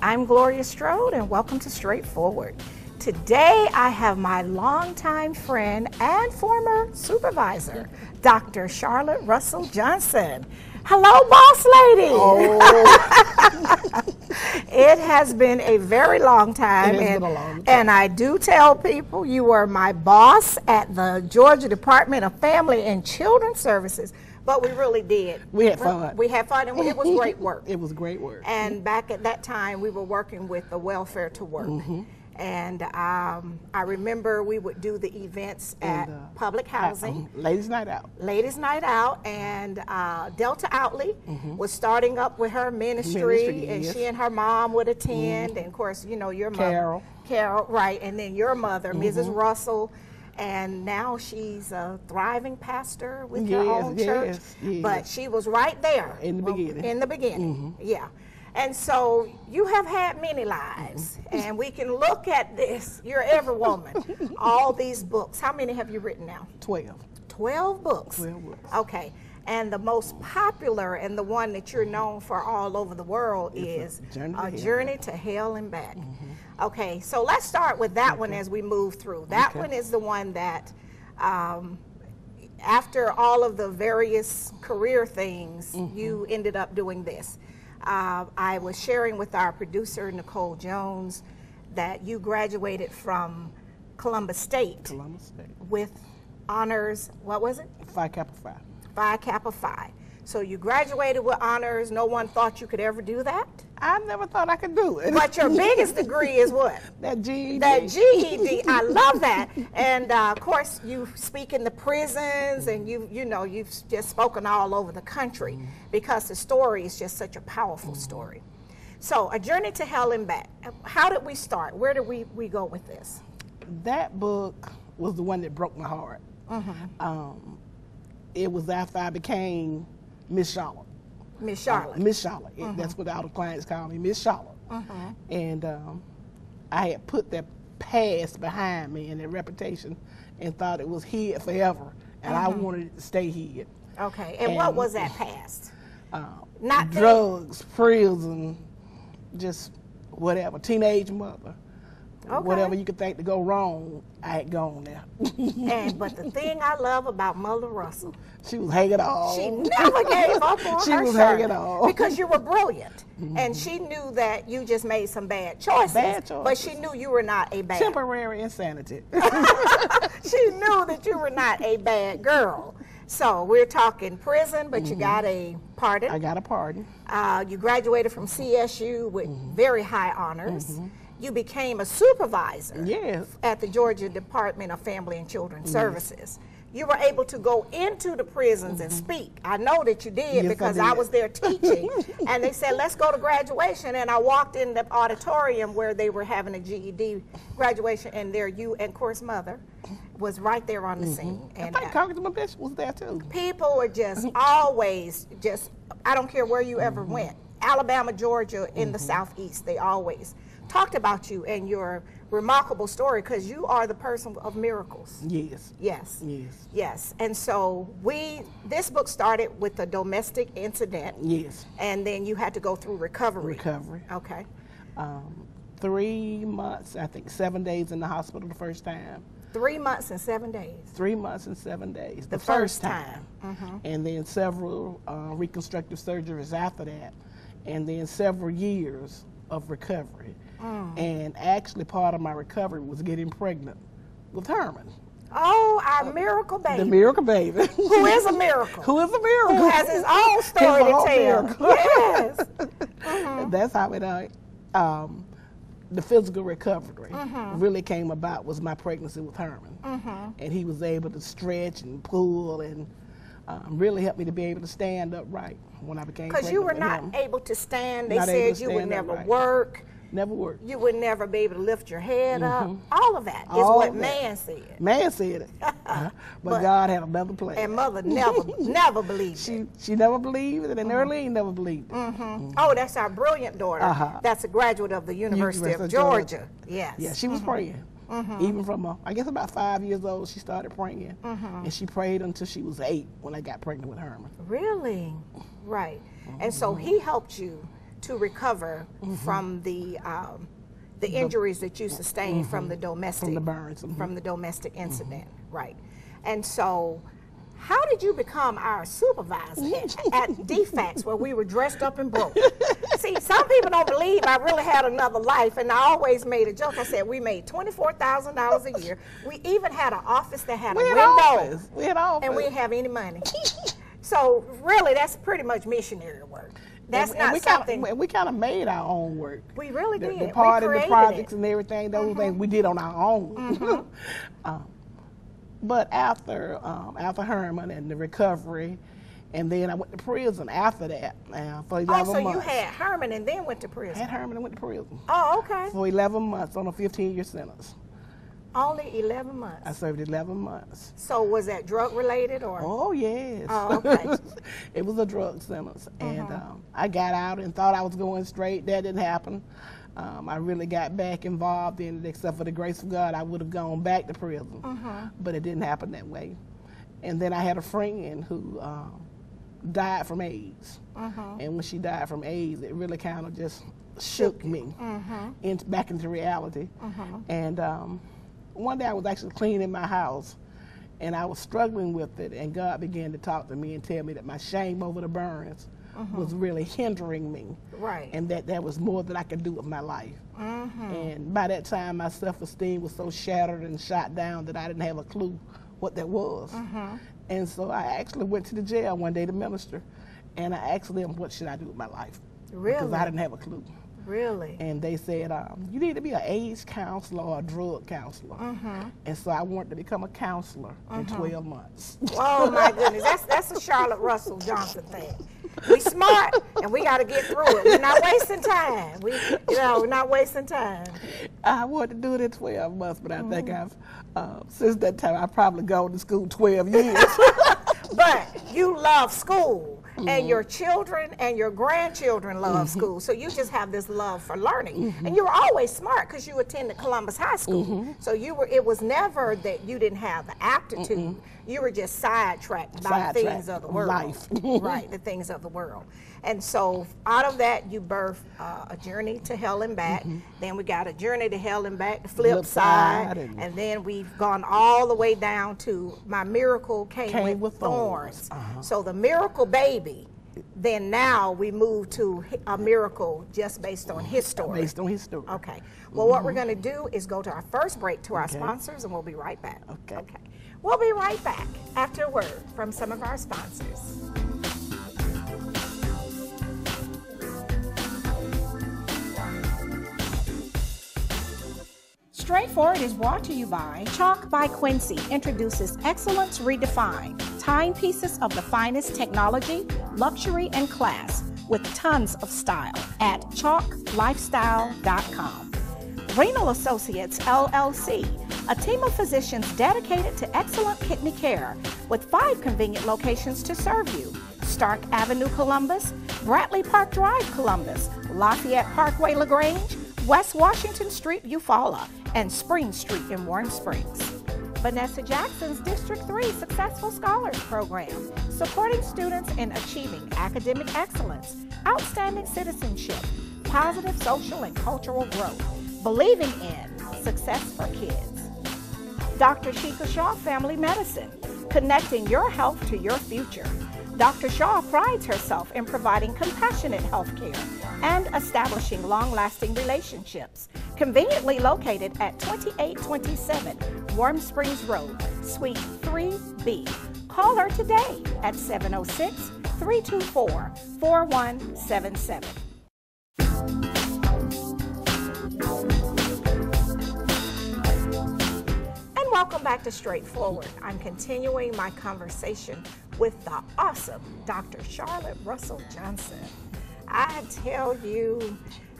I'm Gloria Strode, and welcome to Straightforward. Today I have my longtime friend and former supervisor, Dr. Charlotte Russell Johnson. Hello, boss lady. Oh. It has been a very long time, and I do tell people you were my boss at the Georgia Department of Family and Children's Services. But we really did. We had fun. We had fun, and it was great work. It was great work. And back at that time, we were working with the Welfare to Work. Mm-hmm. And I remember we would do the events at public housing. Ladies' Night Out. Ladies' Night Out. And Delta Outley was starting up with her ministry, and she and her mom would attend. And, of course, you know, your mother. Carol, right. And then your mother, Mrs. Russell. And now she's a thriving pastor with her own church. Yes. But she was right there. In the beginning. In the beginning, yeah. And so you have had many lives. And we can look at this. You're every woman. All these books. How many have you written now? 12. 12 books? 12 books. Okay. And the most popular and the one that you're known for all over the world is A Journey to Hell and Back. Okay, so let's start with that one as we move through. That one is the one that, after all of the various career things, you ended up doing this. I was sharing with our producer, Nicole Jones, that you graduated from Columbus State. With honors, what was it? Phi Kappa Phi. Phi Kappa Phi. So you graduated with honors. No one thought you could ever do that? I never thought I could do it. But your biggest degree is what? That GED. That GED. I love that. And of course, you speak in the prisons, and you've just spoken all over the country because the story is just such a powerful story. So, A Journey to Hell and Back. How did we start? Where did we go with this? That book was the one that broke my heart. It was after I became Miss Charlotte. Miss Charlotte. Miss Charlotte. That's what all the clients call me, Miss Charlotte. And I had put that past behind me and that reputation and thought it was hid forever. And I wanted it to stay hid. Okay. And what was that past? Not drugs, prison, just whatever. Teenage mother. Whatever you could think to go wrong, I had gone there. But the thing I love about Mother Russell, she was hanging on. She never gave up on she her was shirt hanging on. because you were brilliant, and she knew that you just made some bad choices. But she knew you were not a bad. Temporary insanity. She knew that you were not a bad girl. So we're talking prison, but you got a pardon. I got a pardon. You graduated from CSU with very high honors. You became a supervisor at the Georgia Department of Family and Children's Services. You were able to go into the prisons and speak. I know that you did because I was there teaching. And they said, let's go to graduation. And I walked in the auditorium where they were having a GED graduation, and there you and, of course, Mother was right there on the scene. And I think Congressman Bishop was there, too. People were just always I don't care where you ever went. Alabama, Georgia, in the Southeast, they always talked about you and your remarkable story because you are the person of miracles. Yes. And so this book started with a domestic incident. And then you had to go through recovery. Okay. 3 months, I think 7 days in the hospital the first time. 3 months and 7 days. 3 months and 7 days. The first time. And then several reconstructive surgeries after that. And then several years of recovery. And actually part of my recovery was getting pregnant with Herman. Oh, our miracle baby. The miracle baby. Who is a miracle. Who is a miracle. Who has his own story to tell. Yes. That's how it, the physical recovery really came about was my pregnancy with Herman. And he was able to stretch and pull and really helped me to be able to stand upright when I became pregnant. Because you were not able to stand. They said you would never work. Never worked. You would never be able to lift your head up. All of that is what man said. Man said it. But God had another plan. And Mother never believed it. She never believed it, and Earlene never believed it. Oh, that's our brilliant daughter. That's a graduate of the University of Georgia. Yes. Yeah, she was praying. Even from, I guess, about 5 years old, she started praying. And she prayed until she was 8 when I got pregnant with Herman. Really? Right. And so he helped you to recover from the injuries that you sustained from the domestic, from the burns, from the domestic incident. Right. And so, how did you become our supervisor at DFAX, where we were dressed up and broke? See, some people don't believe I really had another life, and I always made a joke. I said we made $24,000 a year. We even had an office that had a window. We had office. And we didn't have any money. So really, that's pretty much missionary work. That's not something. We kind of made our own work. We really did. The party, the projects, and everything. Those things we did on our own. But after Herman and the recovery, and then I went to prison after that for 11 months. Oh, so you had Herman and then went to prison? I had Herman and went to prison. Oh, okay. For 11 months on a 15-year sentence. Only 11 months? I served 11 months. So was that drug-related or? Oh, yes. Oh, okay. It was a drug sentence. And I got out and thought I was going straight. That didn't happen. I really got back involved in it, except for the grace of God. I would have gone back to prison, but it didn't happen that way. And then I had a friend who died from AIDS, and when she died from AIDS, it really kind of just shook me back into reality. And one day I was actually cleaning my house, and I was struggling with it, and God began to talk to me and tell me that my shame over the burns was really hindering me. Right. And that there was more that I could do with my life. And by that time, my self-esteem was so shattered and shot down that I didn't have a clue what that was. And so I actually went to the jail one day to minister, and I asked them, what should I do with my life? Really? Because I didn't have a clue. Really? And they said, you need to be an AIDS counselor or a drug counselor. And so I wanted to become a counselor in 12 months. Oh my goodness, that's a Charlotte Russell Johnson thing. We smart and we got to get through it. We're not wasting time. We're not wasting time. I wanted to do it in 12 months, but I think since that time, I've probably gone to school 12 years. But you love school. And your children and your grandchildren love school. So you just have this love for learning. And you were always smart because you attended Columbus High School. So it was never that you didn't have the aptitude. You were just sidetracked by things of the world. Life. Right, the things of the world. And so out of that, you birthed a journey to hell and back. Then we got a journey to hell and back, the flip side. And then we've gone all the way down to my miracle came with thorns. So the miracle baby, then now we move to a miracle just based on his story. Based on his story. Okay. Well, what we're going to do is go to our first break to our sponsors, and we'll be right back. Okay. We'll be right back after a word from some of our sponsors. Straightforward is brought to you by Chalk by Quincy introduces Excellence Redefined, timepieces of the finest technology, luxury, and class with tons of style at chalklifestyle.com. Renal Associates LLC, a team of physicians dedicated to excellent kidney care with 5 convenient locations to serve you: Stark Avenue, Columbus; Bradley Park Drive, Columbus; Lafayette Parkway, LaGrange; West Washington Street, Eufaula; and Spring Street in Warm Springs. Vanessa Jackson's District 3 Successful Scholars Program, supporting students in achieving academic excellence, outstanding citizenship, positive social and cultural growth, believing in success for kids. Dr. Sheikha Shaw Family Medicine, connecting your health to your future. Dr. Shaw prides herself in providing compassionate health care and establishing long-lasting relationships. Conveniently located at 2827 Warm Springs Road, Suite 3B. Call her today at 706-324-4177. And welcome back to Straightforward. I'm continuing my conversation with the awesome Dr. Charlotte Russell Johnson. I tell you,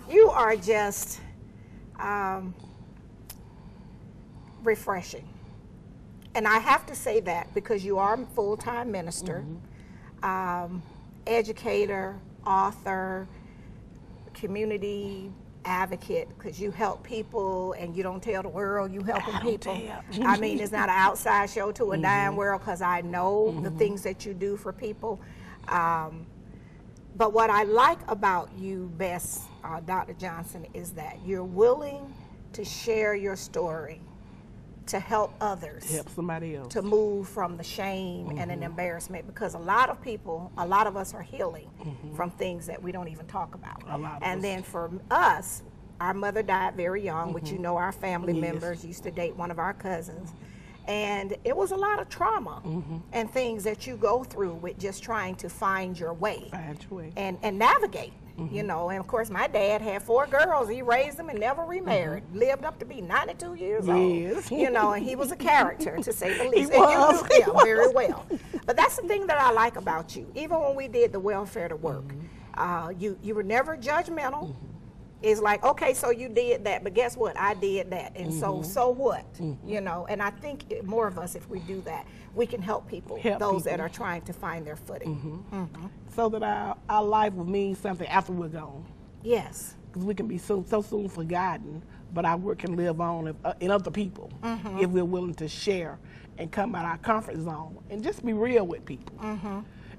You are just refreshing. And I have to say that because you are a full-time minister, educator, author, community advocate, because you help people and you don't tell the world you helping people. I mean, it's not an outside show to a dying world, because I know the things that you do for people. But what I like about you best, Dr. Johnson, is that you're willing to share your story, to help others, help somebody else, to move from the shame and an embarrassment, because a lot of us are healing from things that we don't even talk about. And then for us, our mother died very young, which you know our family members used to date one of our cousins. And it was a lot of trauma and things that you go through with just trying to find your way, and navigate. You know, and of course my dad had 4 girls. He raised them and never remarried. Lived up to be 92 years old. You know, and he was a character, to say the least. And you knew him very well. But that's the thing that I like about you. Even when we did the welfare to work, you were never judgmental. It's like, okay, so you did that, but guess what? I did that, and so what? You know, and I think more of us, if we do that, we can help people, that are trying to find their footing. So that our life will mean something after we're gone. Yes. Because we can be so soon forgotten, but our work can live on in other people if we're willing to share and come out our comfort zone and just be real with people.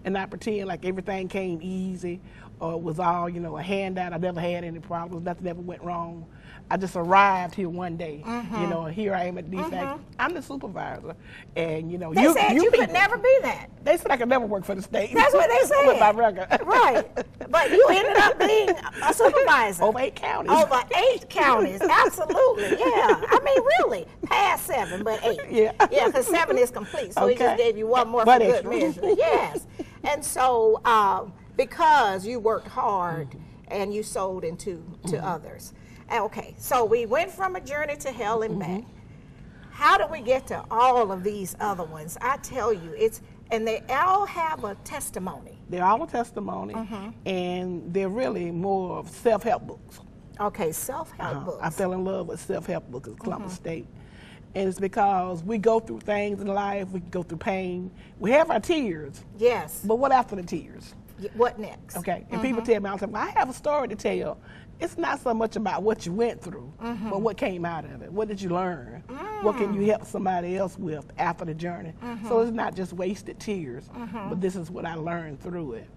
And not pretend like everything came easy or was all, you know, a handout. I never had any problems. Nothing ever went wrong. I just arrived here one day, you know, here I am at DFAC. I'm the supervisor. And, you know, they said you could never be that. They said I could never work for the state. That's what they said. With my record. Right. But you ended up being a supervisor. Over 8 counties. Over 8 counties. Absolutely. Yeah. I mean, really. Past 7, but 8. Yeah. Yeah, because 7 is complete. So he just gave you one more for good measure. Yes. And so because you worked hard and you sold into others. Okay, so we went from a journey to hell and back. How do we get to all of these other ones? I tell you, and they all have a testimony. They're all a testimony, and they're really more of self-help books. Okay, self-help books. I fell in love with self-help books at Columbus State. And it's because we go through things in life, we go through pain. We have our tears. Yes. But what after the tears? What next? Okay, and people tell me all the time, well, I have a story to tell. It's not so much about what you went through, but what came out of it. What did you learn? What can you help somebody else with after the journey? So it's not just wasted tears, but this is what I learned through it.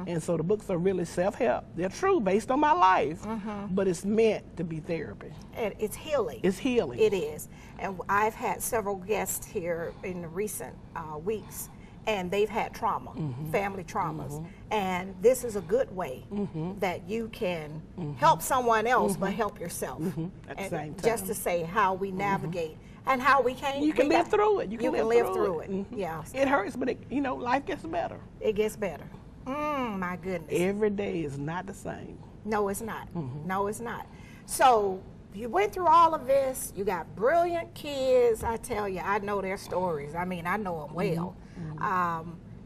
And so the books are really self-help. They're true based on my life, but it's meant to be therapy. And it's healing. It's healing. It is. And I've had several guests here in the recent weeks, and they've had trauma, family traumas. And this is a good way that you can help someone else, but help yourself. At the same time. Just to say how we navigate and how we can. You can live through it. You can live through it. Yeah. It hurts, but you know, life gets better. It gets better. My goodness. Every day is not the same. No, it's not. No, it's not. So you went through all of this. You got brilliant kids. I tell you, I know their stories. I mean, I know them well.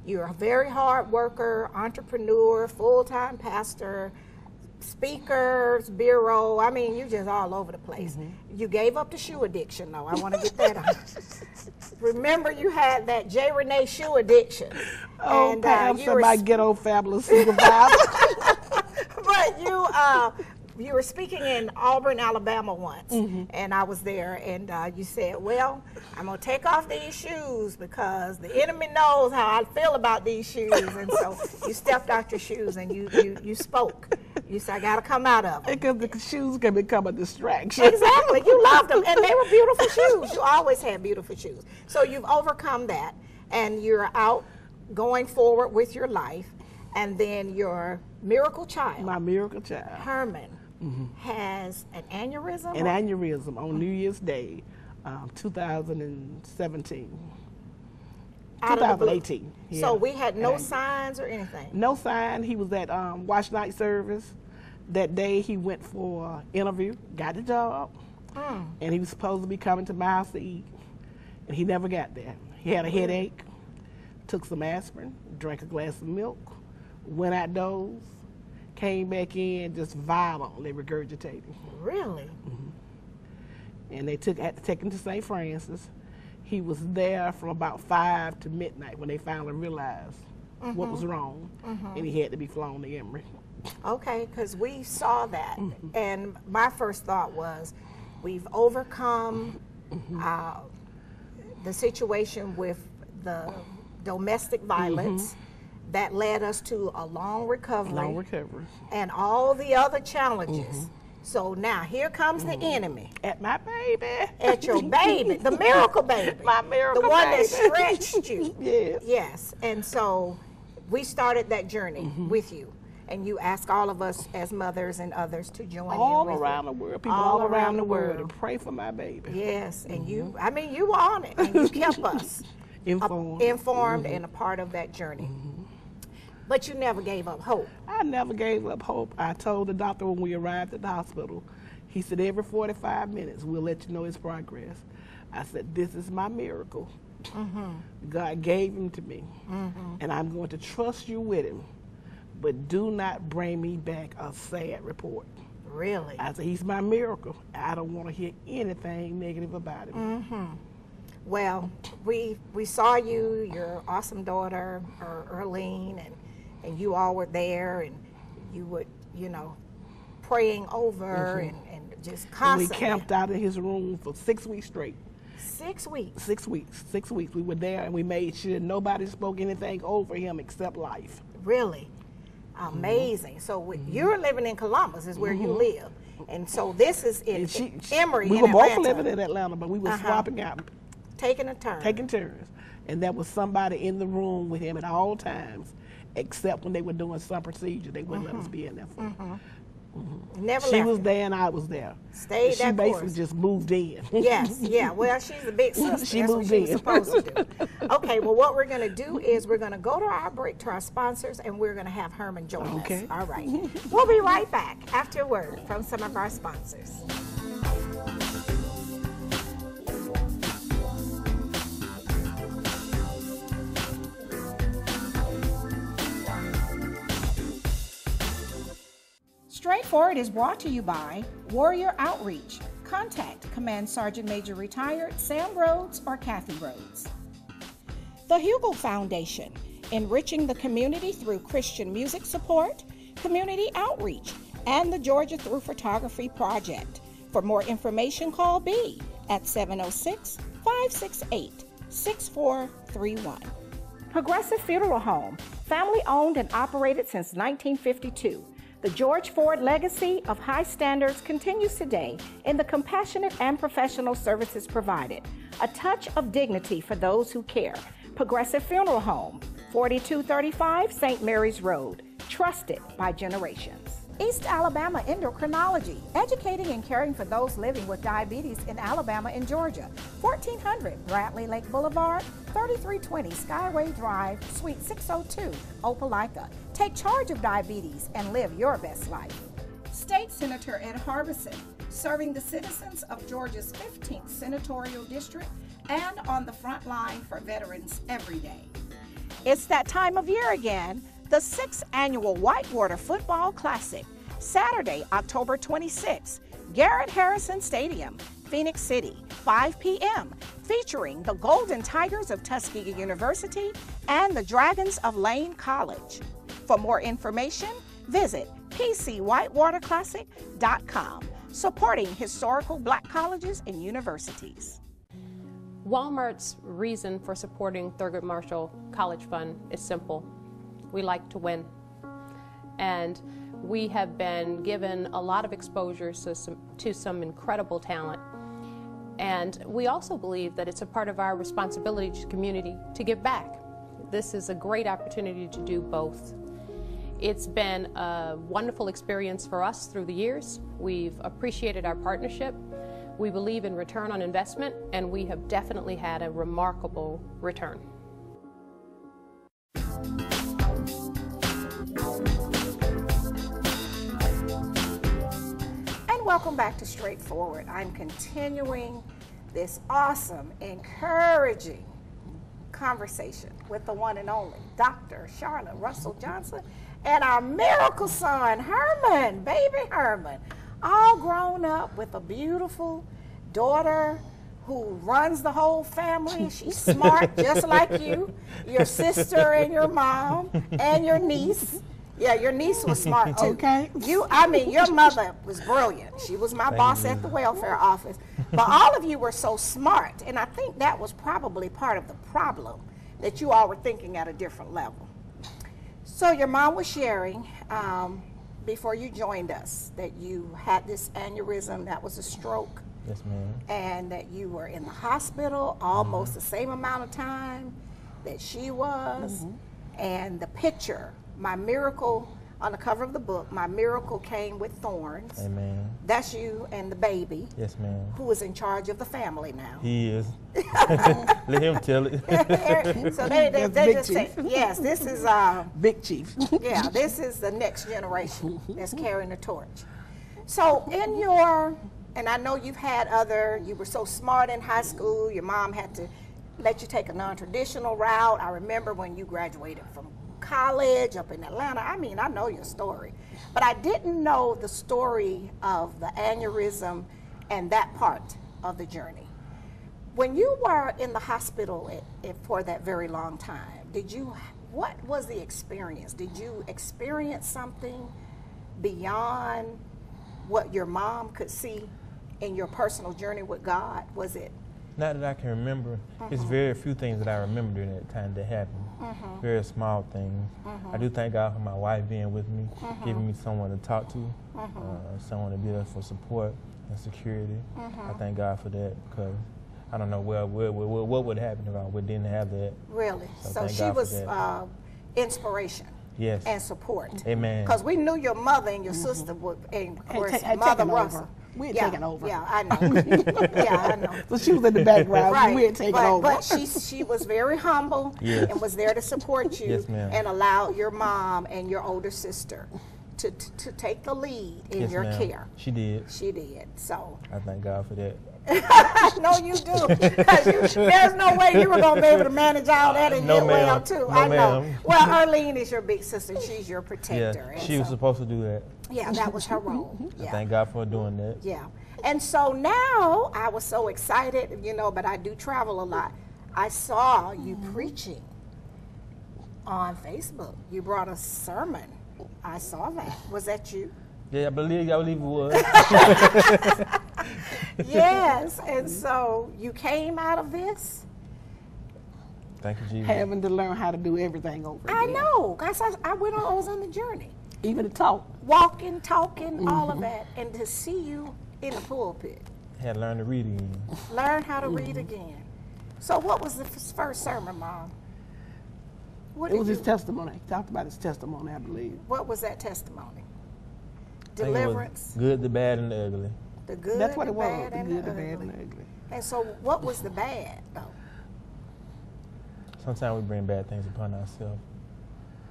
You're a very hard worker, entrepreneur, full-time pastor, speakers, bureau. I mean, you're just all over the place. You gave up the shoe addiction, though. I want to get that on. Remember, you had that J. Renee shoe addiction. Oh, and Pam, somebody ghetto fabulous supervisor. But you were speaking in Auburn, Alabama once, and I was there, and you said, well, I'm going to take off these shoes because the enemy knows how I feel about these shoes. And so you stepped out your shoes and you spoke. You said, I got to come out of them. Because the shoes can become a distraction. Exactly. You loved them, and they were beautiful shoes. You always had beautiful shoes. So you've overcome that, and you're out going forward with your life, and then your miracle child. My miracle child. Herman. Has an aneurysm? An aneurysm on New Year's Day, 2017. 2018. Yeah. So we had no signs or anything? No sign. He was at watch night service. That day he went for an interview, got the job, and he was supposed to be coming to my house to eat, and he never got there. He had a headache, took some aspirin, drank a glass of milk, went outdoors, came back in just violently regurgitating. Really? And they had to take him to St. Francis. He was there from about 5 to midnight when they finally realized what was wrong, and he had to be flown to Emory. Okay, because we saw that, and my first thought was, we've overcome the situation with the domestic violence that led us to a long recovery, and all the other challenges. So now here comes the enemy. At my baby. At your baby, the miracle baby. My miracle baby. The one that stretched you. Yes. Yes, and so we started that journey with you. And you ask all of us as mothers and others to join all in with around you. the world, people all around the world, and pray for my baby. Yes, and you, I mean, you were on it, and you kept us informed and a part of that journey. But you never gave up hope. I never gave up hope. I told the doctor when we arrived at the hospital, he said, every 45 minutes, we'll let you know his progress. I said, this is my miracle. God gave him to me, and I'm going to trust you with him. But do not bring me back a sad report. Really? I said, he's my miracle. I don't want to hear anything negative about him. Well, we saw you, your awesome daughter, Earlene, and you all were there, and you would, you know, praying over and just constantly. We camped out in his room for 6 weeks straight. 6 weeks? 6 weeks. 6 weeks. We were there, and we made sure nobody spoke anything over him except life. Really? Amazing. So you're living in Columbus is where you live. And so this is in Emory. We were both living in Atlanta, but we were swapping out. Taking a turn. Taking turns. And there was somebody in the room with him at all times, except when they were doing some procedure. They wouldn't let us be in there for. Never she left was him. there and I was there. Stayed she that basically course. just moved in. Yes, yeah. Well, she's a big sister. She That's moved what she in. was supposed to do. Okay, well, what we're going to do is we're going to go to our break, to our sponsors, and we're going to have Herman join us. All right. We'll be right back after a word from some of our sponsors. Straightforward is brought to you by Warrior Outreach. Contact Command Sergeant Major Retired Sam Rhodes or Kathy Rhodes. The Hugel Foundation, enriching the community through Christian music support, community outreach, and the Georgia Through Photography Project. For more information, call B at 706-568-6431. Progressive Funeral Home, family owned and operated since 1952. The George Ford legacy of high standards continues today in the compassionate and professional services provided. A touch of dignity for those who care. Progressive Funeral Home, 4235 St. Mary's Road, trusted by generations. East Alabama Endocrinology, educating and caring for those living with diabetes in Alabama and Georgia. 1400 Bradley Lake Boulevard, 3320 Skyway Drive, Suite 602, Opelika. Take charge of diabetes and live your best life. State Senator Ed Harbison, serving the citizens of Georgia's 15th Senatorial District and on the front line for veterans every day. It's that time of year again. The 6th Annual Whitewater Football Classic, Saturday, October 26th, Garrett Harrison Stadium, Phoenix City, 5 p.m., featuring the Golden Tigers of Tuskegee University and the Dragons of Lane College. For more information, visit pcwhitewaterclassic.com, supporting historical Black colleges and universities. Walmart's reason for supporting Thurgood Marshall College Fund is simple. We like to win. And we have been given a lot of exposure to some incredible talent. And we also believe that it's a part of our responsibility to the community to give back. This is a great opportunity to do both. It's been a wonderful experience for us through the years. We've appreciated our partnership. We believe in return on investment, and we have definitely had a remarkable return. Welcome back to Straightforward. I'm continuing this awesome, encouraging conversation with the one and only Dr. Charlotte Russell Johnson and our miracle son, Herman, baby Herman, all grown up with a beautiful daughter who runs the whole family. She's smart, just like you, your sister and your mom and your niece. Yeah, your niece was smart too. Okay. I mean, your mother was brilliant. She was my boss at the welfare office. But all of you were so smart, and I think that was probably part of the problem, that you all were thinking at a different level. So your mom was sharing before you joined us that you had this aneurysm, that was a stroke. Yes, ma'am. And that you were in the hospital almost the same amount of time that she was. And the picture, my miracle, on the cover of the book, my miracle came with thorns. Amen. That's you and the baby. Yes, ma'am. Who is in charge of the family now. He is. Let him tell it. So they just say, yes, this is Big Chief. yeah, this is the next generation that's carrying the torch. So in your, and I know you've had you were so smart in high school, your mom had to let you take a non-traditional route. I remember when you graduated from college up in Atlanta. I mean, I know your story, but I didn't know the story of the aneurysm and that part of the journey. When you were in the hospital for that very long time, what was the experience? Did you experience something beyond what your mom could see in your personal journey with God? Was it? Not that I can remember. It's very few things that I remember during that time that happened. Very small things. I do thank God for my wife being with me, giving me someone to talk to, someone to be there for support and security. I thank God for that, because I don't know what would happen if I didn't have that. Really? So she was inspiration. Yes. And support. Amen. Because we knew your mother and your sister would, and of course, Mother Russell. We had taken over. Yeah, I know. Yeah, I know. So she was in the background. Right. We had taken over. But she was very humble and was there to support you and allow your mom and your older sister to take the lead in your care. She did. She did. So I thank God for that. No, you do. There's no way you were going to be able to manage all that and get well, too. I know. Well, Arlene is your big sister. She's your protector. Yeah, she was supposed to do that. Yeah, that was her role. I thank God for doing that. Yeah. And so now I was so excited, but I do travel a lot. I saw you preaching on Facebook. You brought a sermon. I saw that. Was that you? Yeah, I believe it was. Yes, and so you came out of this? Thank you, Jesus. Having to learn how to do everything over again. I know. I was on the journey. Even to talk. Walking, talking, all of that. And to see you in the pulpit. Had to learn to read again. Learn how to read again. So what was the first sermon, Mom? It was his testimony. He talked about his testimony, I believe. What was that testimony? Deliverance. It was good, the bad, and the ugly. The good, That's what the it was. bad, The and good, the the bad, ugly. and the ugly. And so what was the bad, though? Sometimes we bring bad things upon ourselves.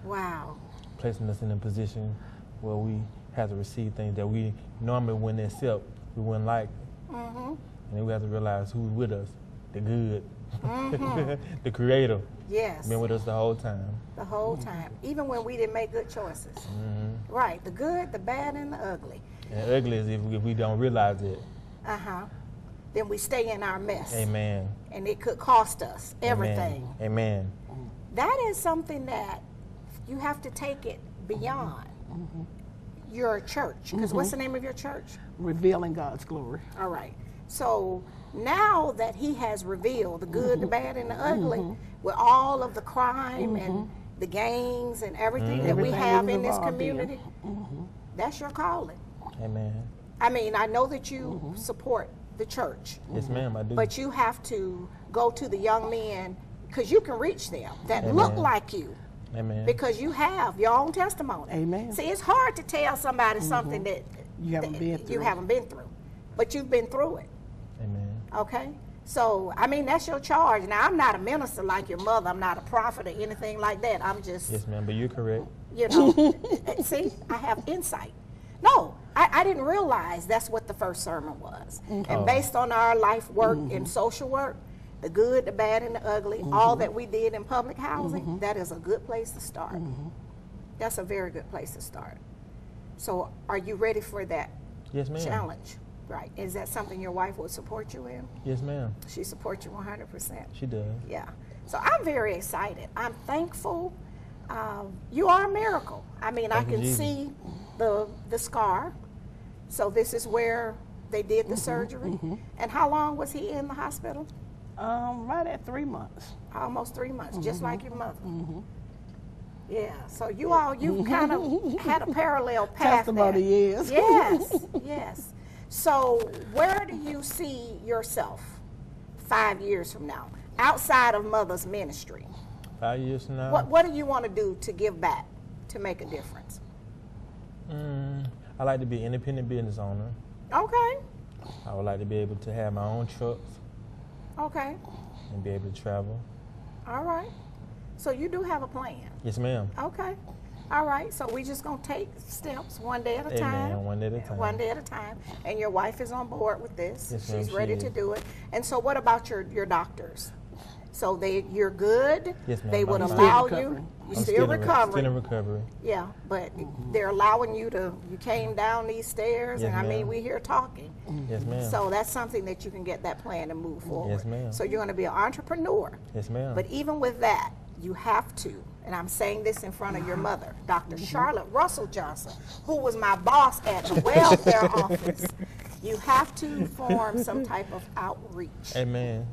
Wow. Placing us in a position where we have to receive things that we normally wouldn't accept, we wouldn't like. And then we have to realize who's with us, the good, the Creator. Yes. Been with us the whole time. The whole time, even when we didn't make good choices. Right, the good, the bad, and the ugly. And ugly is if we don't realize it. Then we stay in our mess. Amen. And it could cost us everything. Amen. That is something that you have to take it beyond your church. Because what's the name of your church? Revealing God's glory. All right. So now that he has revealed the good, the bad, and the ugly, with all of the crime and the gangs and everything that we have in this community, that's your calling. Amen. I mean, I know that you support the church. Yes, ma'am, I do. But you have to go to the young men, because you can reach them that look like you. Amen. Because you have your own testimony. Amen. See, it's hard to tell somebody something that you haven't been through. But you've been through it. Amen. Okay? So, I mean, that's your charge. Now, I'm not a minister like your mother. I'm not a prophet or anything like that. I'm just... Yes, ma'am, but you're correct. See, I have insight. No, I didn't realize that's what the first sermon was. And based on our life work and social work, the good, the bad, and the ugly, all that we did in public housing, that is a good place to start. That's a very good place to start. So are you ready for that Yes, ma'am. challenge? Right. Is that something your wife would support you in? Yes, ma'am. She supports you 100%. She does. Yeah. So I'm very excited. I'm thankful. You are a miracle. I mean, I can see the scar. So this is where they did the surgery. And how long was he in the hospital? Right at 3 months. Almost 3 months, just like your mother. Yeah. So you kind of had a parallel path. Testimony, yes. Yes. Yes. So where do you see yourself 5 years from now, outside of Mother's ministry? 5 years from now. What do you want to do to give back, to make a difference? I like to be an independent business owner. Okay. I would like to be able to have my own trucks Okay. and be able to travel. All right. So you do have a plan. Yes, ma'am. Okay. All right. So we just going to take steps one day at a time. Amen. One day at a time. One day at a time. And your wife is on board with this. Yes, ma'am, She's she ready is. to do it. And so what about your doctors? So you're good. Yes, ma'am. They would I'm allow still you. recovering. You're I'm still recovering. Still in recovery. Yeah, but they're allowing you you came down these stairs, Yes, and I mean, ma'am. we're here talking. Yes, ma'am. So that's something that you can get that plan to move forward. Yes, ma'am. So you're going to be an entrepreneur. Yes, ma'am. But even with that, you have to, and I'm saying this in front of your mother, Dr. Charlotte Russell Johnson, who was my boss at the welfare office, you have to form some type of outreach. Amen.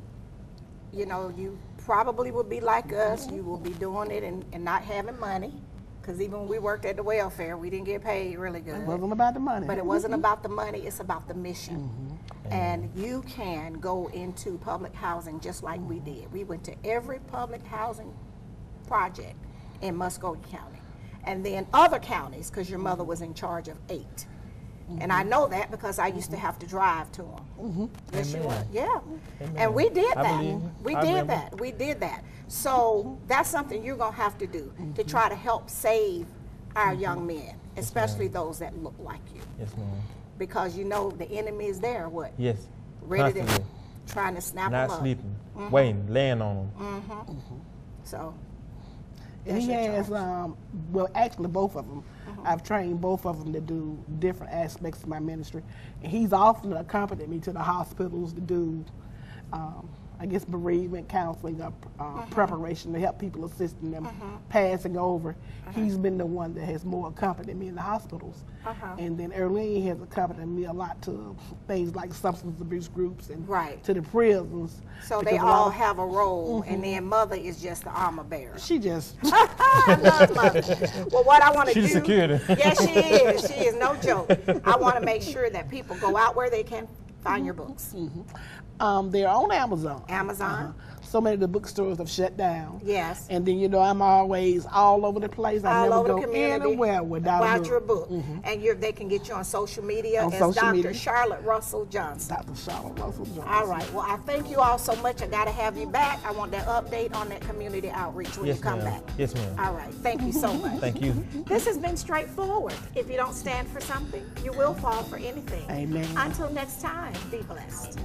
You know, you probably will be like us. You will be doing it and not having money, because even when we worked at the welfare, we didn't get paid really good. It wasn't about the money. But it wasn't about the money, it's about the mission. And you can go into public housing just like we did. We went to every public housing project in Muscogee County. And then other counties, because your mother was in charge of 8. And I know that because I used to have to drive to them. Yes, you Amen. were. Yeah. Amen. And we did I that. believe you. We I did remember. that. We did that. So that's something you're going to have to do to try to help save our young men, especially those that look like you. Yes, ma'am. Because you know the enemy is there, what? Yes. Ready to, Constantly. trying to snap Not them up. sleeping. Waiting. Laying on them. So And he that's your has, charge. well, actually both of them. I've trained both of them to do different aspects of my ministry. And he's often accompanied me to the hospitals to do, I guess, bereavement counseling, preparation to help people, assisting them passing over. He's been the one that has more accompanied me in the hospitals. And then Erlene has accompanied me a lot to things like substance abuse groups and Right. to the prisons. So because they a lot all of- have a role, and then mother is just the armor bearer. She just, I love mother. Well, what I want to do. She's security. Yes, she is. She is no joke. I want to make sure that people go out where they can find your books. they're on Amazon. Amazon. So many of the bookstores have shut down. Yes. And then, you know, I'm always all over the place. I All never over the go community. anywhere without your book. And they can get you on social media On as social Dr. media. Charlotte Russell Johnson. Dr. Charlotte Russell Johnson. All right. Well, I thank you all so much. I got to have you back. I want that update on that community outreach when Yes, you come ma'am. back. Yes, ma'am. All right. Thank you so much. Thank you. This has been straightforward. If you don't stand for something, you will fall for anything. Amen. Until next time, be blessed.